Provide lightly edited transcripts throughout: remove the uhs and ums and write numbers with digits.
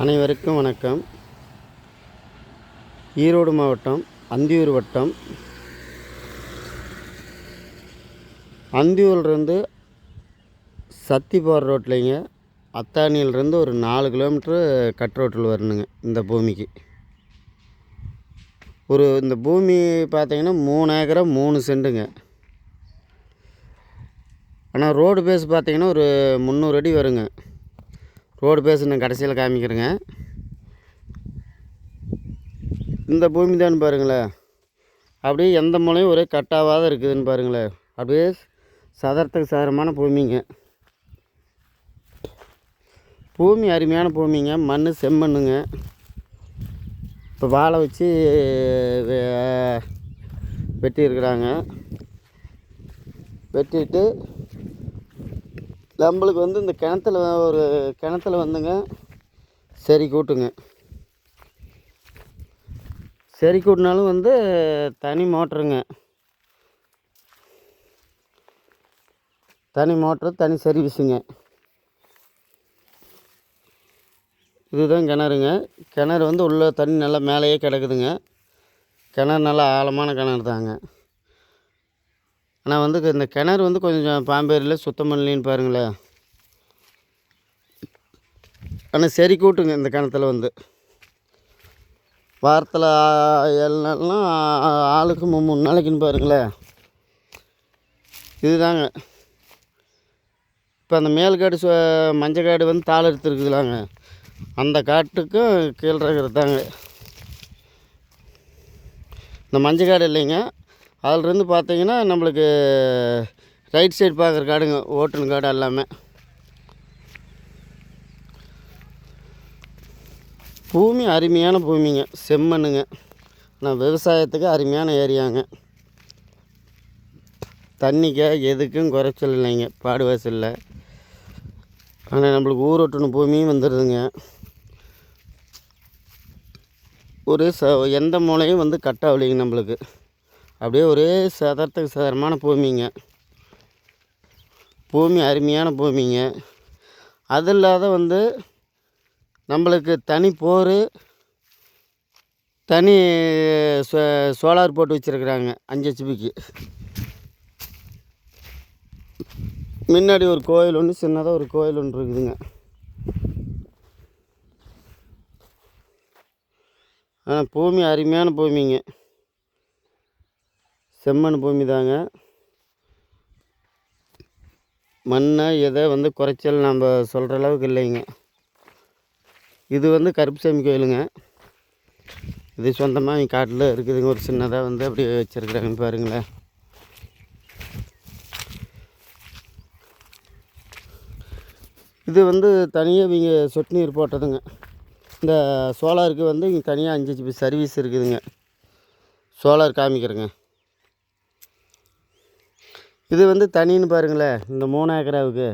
அனைவருக்கும் வணக்கம். ஈரோடு மாவட்டம் அந்தியூர் வட்டம். அந்தியூர்லேருந்து சத்தி போகிற ரோட்லைங்க, அத்தானியிலேருந்து ஒரு 4 கிலோமீட்ரு கட் ரோட்டில் வரணுங்க. இந்த பூமிக்கு இந்த பூமி பார்த்திங்கன்னா 3 ஏக்கரா 3 சென்ட்டுங்க. ஆனால் ரோடு பேஸ் பார்த்திங்கன்னா ஒரு 300 அடி வருங்க. ரோடு பேஸ் நான் கடைசியில் காமிக்கிறேங்க. இந்த பூமி தான் பாருங்களேன், அப்படியே எந்த மூலையும் ஒரே கட்டாவாத இருக்குதுன்னு பாருங்களேன். அப்படியே சதரத்துக்கு சதரமான பூமிங்க. பூமி அருமையான பூமிங்க. மண் செம்மண்ணுங்க. இப்போ வாழை வச்சு வெட்டியிருக்கிறாங்க. வெட்டிட்டு நம்மளுக்கு இந்த கிணத்துல வந்துங்க சரி கூட்டுங்க. சரி கூட்டினாலும் தனி மோட்டருங்க. தனி மோட்ரு, தனி சர்வீஸுங்க. இதுதான் கிணறுங்க. கிணறு உள்ள தண்ணி நல்லா மேலேயே கிடக்குதுங்க. கிணறு நல்லா ஆழமான கிணறு தாங்க. ஆனால் இந்த கிணறு கொஞ்சம் பாம்பேரியில் சுத்தம் பண்ணலின்னு பாருங்களேன். ஆனால் சரி கூட்டுங்க. இந்த கிணத்துல வாரத்தில் 7 நாள்லாம் ஆளுக்கு 3 நாளைக்குன்னு பாருங்களேன். இதுதாங்க. இப்போ அந்த மேல்காடு மஞ்சக்காடு தாள் எடுத்துருக்குதுலாங்க. அந்த காட்டுக்கும் கீழே இருக்கிறது தாங்க இந்த மஞ்சக்காடு இல்லைங்க. அதிலிருந்து பார்த்தீங்கன்னா நம்மளுக்கு ரைட் சைடு பார்க்குற காடுங்க, ஓட்டுன காடு எல்லாமே. பூமி அருமையான பூமிங்க, செம்மண்ணுங்க. நான் விவசாயத்துக்கு அருமையான ஏரியாங்க. தண்ணிக்கு எதுக்கும் குறைச்சல் இல்லைங்க, பாடுவாசலில். ஆனால் நம்மளுக்கு ஊரோட்டுன பூமியும் வந்துடுதுங்க. எந்த மூலையும் கட்டாகலைங்க நம்மளுக்கு. அப்படியே ஒரே சதரத்துக்கு சதரமான பூமிங்க. பூமி அருமையான பூமிங்க. அது இல்லாத நம்மளுக்கு தனி போர், தனி சோலார் போட்டு வச்சுருக்குறாங்க 5 ஹெச்பிக்கு. முன்னாடி ஒரு கோயில் ஒன்று, சின்னதாக ஒரு கோயில் ஒன்று இருக்குதுங்க. ஆனால் பூமி அருமையான பூமிங்க. செம்மண் பூமி தாங்க. மண்ணை எதை குறைச்சல் நம்ம சொல்கிற அளவுக்கு இல்லைங்க. இது கருப்புசாமி கோயிலுங்க. இது சொந்தமாக காட்டில் இருக்குதுங்க. ஒரு சின்னதாக அப்படியே வச்சுருக்குறாங்கன்னு பாருங்களேன். இது தனியாக இவங்க சொட்டு நீர் போட்டதுங்க. இந்த சோலாருக்கு இங்கே தனியாக 5 ஹெச்பி சர்வீஸ் இருக்குதுங்க. சோலார் காமிக்கிறேங்க. இது தனின்னு பாருங்களேன். இந்த 3 ஏக்கராவுக்கு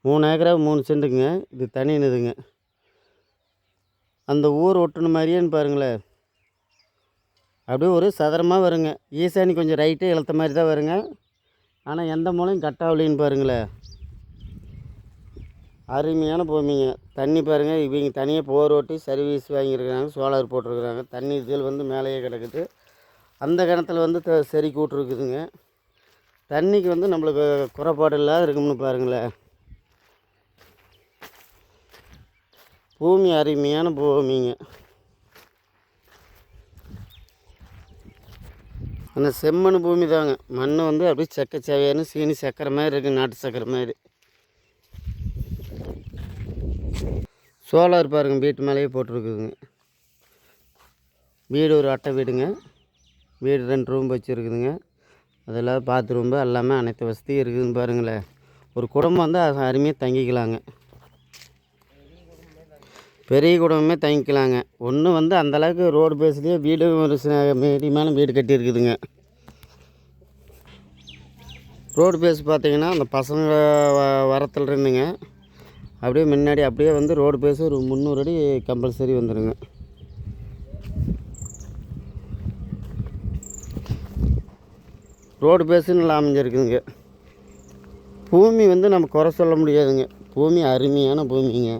3 ஏக்கரா 3 சென்ட்டுங்க. இது தனின்னுதுங்க. அந்த ஊர் ஒட்டுன மாதிரியேன்னு பாருங்களேன். அப்படியே ஒரு சதுரமாக வருங்க. ஈசானி கொஞ்சம் ரைட்டு இழுத்த மாதிரி தான் வருங்க. ஆனால் எந்த மூலையும் கட்டாகலின்னு பாருங்களேன். அருமையான பூமிங்க. தண்ணி பாருங்கள். இவங்க தனியாக போர் ஓட்டி சர்வீஸ் வாங்கியிருக்கிறாங்க, சோலார் போட்டிருக்கிறாங்க. தண்ணி இதில் மேலேயே கிடக்குது. அந்த கிணத்துல சரி கூட்டிருக்குதுங்க. தண்ணிக்கு நம்மளுக்கு குறைபாடு இல்லாத இருக்கும்னு பாருங்களேன். பூமி அருமையான பூமிங்க. ஆனால் செம்மண் பூமி தாங்க. மண் அப்படியே செக்கச்சவையான சீனி சக்கரை மாதிரி இருக்குது, நாட்டு சக்கரை மாதிரி. சோலார் பாருங்கள், வீட்டு மேலேயே போட்டிருக்குதுங்க. வீடு ஒரு அட்டை வீடுங்க. வீடு 2 ரூம் வச்சுருக்குதுங்க. அதெல்லாம் பாத்ரூம் எல்லாமே அனைத்து வசதியும் இருக்குதுன்னு பாருங்களேன். ஒரு குடும்பம் அருமையாக தங்கிக்கலாங்க. பெரிய குடும்பமே தங்கிக்கலாங்க. ஒன்று அந்தளவுக்கு ரோடு பேஸ்லேயே வீடு ஒரு மீடியமான வீடு கட்டியிருக்குதுங்க. ரோடு பேஸ் பார்த்திங்கன்னா அந்த பசங்க வரத்தில் இருந்துங்க அப்படியே முன்னாடி அப்படியே ரோடு பேஸ் ஒரு 300 அடி கம்பல்சரி வந்துடுங்க. ரோடு பேஸு நல்லா அமைஞ்சிருக்குதுங்க. பூமி நம்ம குறை சொல்ல முடியாதுங்க. பூமி அருமையான பூமிங்க.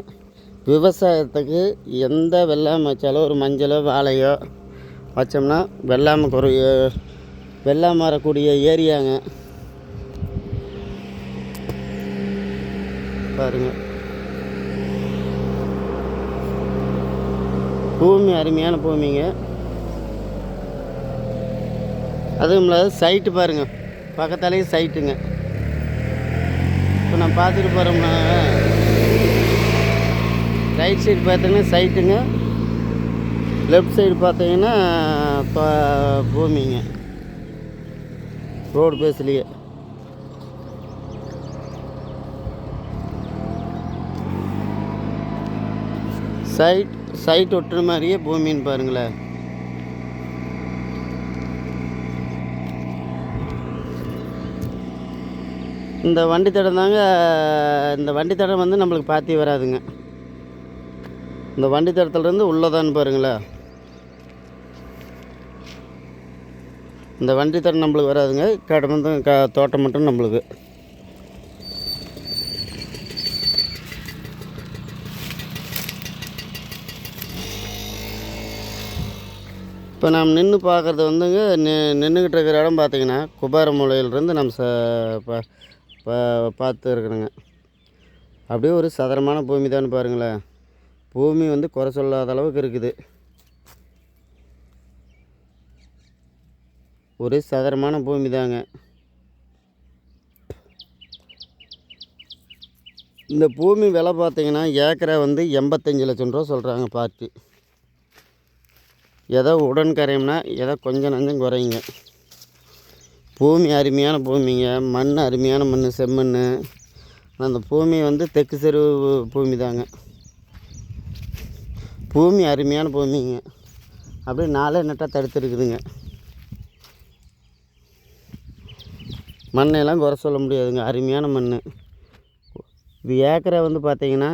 விவசாயத்துக்கு எந்த வெள்ளாமை வச்சாலும் ஒரு மஞ்சளோ வாழையோ வச்சோம்னா வெள்ளாமை வரக்கூடிய ஏரியாங்க பாருங்கள். பூமி அருமையான பூமிங்க. அதுவும் இல்லாத சைட்டு பாருங்கள், பக்கத்தாலேயே சைட்டுங்க. இப்போ நான் பார்த்துட்டு போகிறோம்னா ரைட் சைடு பார்த்தீங்கன்னா சைட்டுங்க, லெஃப்ட் சைடு பார்த்தீங்கன்னா பூமிங்க, ரோடு பேஸ்லேயே. சைட் ஒட்டுற மாதிரியே பூமின்னு பாருங்களேன். இந்த வண்டி தடம் தாங்க, இந்த வண்டி தடம் வந்து நம்மளுக்கு பாத்தி வராதுங்க. இந்த வண்டி தடத்துலேருந்து உள்ளதான்னு பாருங்களேன். இந்த வண்டி தடம் நம்மளுக்கு வராதுங்க, கடை மட்டும் தோட்டம் மட்டும் நம்மளுக்கு. இப்போ நாம் நின்று பார்க்குறது வந்துங்க, நின்றுக்கிட்டு இருக்கிற இடம் பார்த்திங்கன்னா குபாரமூலையிலேருந்து நம்ம பார்த்து இருக்கிறோங்க. அப்படியே ஒரு சதுரமான பூமி தான் பாருங்களேன். பூமி வந்து குறை சொல்லாத அளவுக்கு இருக்குது. ஒரு சதுரமான பூமி தாங்க. இந்த பூமி விலை பார்த்திங்கன்னா ஏக்கரை வந்து 85 லட்சம் ரூபா சொல்கிறாங்க பார்ட்டி. ஏதோ உடன் கரையும்னா ஏதோ கொஞ்சம் நஞ்சம் குறையுங்க. பூமி அருமையான பூமிங்க, மண் அருமையான மண், செம்மண். அந்த பூமி வந்து தெற்கு செருவு பூமி தாங்க. பூமி அருமையான பூமிங்க. அப்படியே 4 நட்டாக தடுத்துருக்குதுங்க. மண்ணெல்லாம் குறை சொல்ல முடியாதுங்க, அருமையான மண். இது ஏக்கரை வந்து பார்த்திங்கன்னா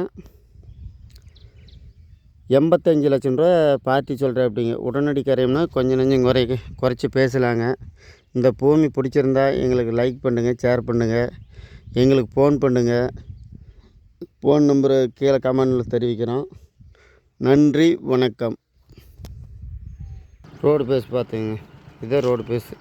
85 லட்சம் ரூபா பார்ட்டி சொல்கிறேன். அப்படிங்க உடனடி கரையும்னா கொஞ்சம் நஞ்சம் குறைச்சி பேசலாங்க. இந்த பூமி பிடிச்சிருந்தா எங்களுக்கு லைக் பண்ணுங்கள், ஷேர் பண்ணுங்கள், எங்களுக்கு ஃபோன் பண்ணுங்கள். ஃபோன் நம்பரு கீழே கமெண்டில் தெரிவிக்கிறோம். நன்றி, வணக்கம். ரோடு பேஸ் பார்த்துங்க, இதே ரோடு பேஸ்.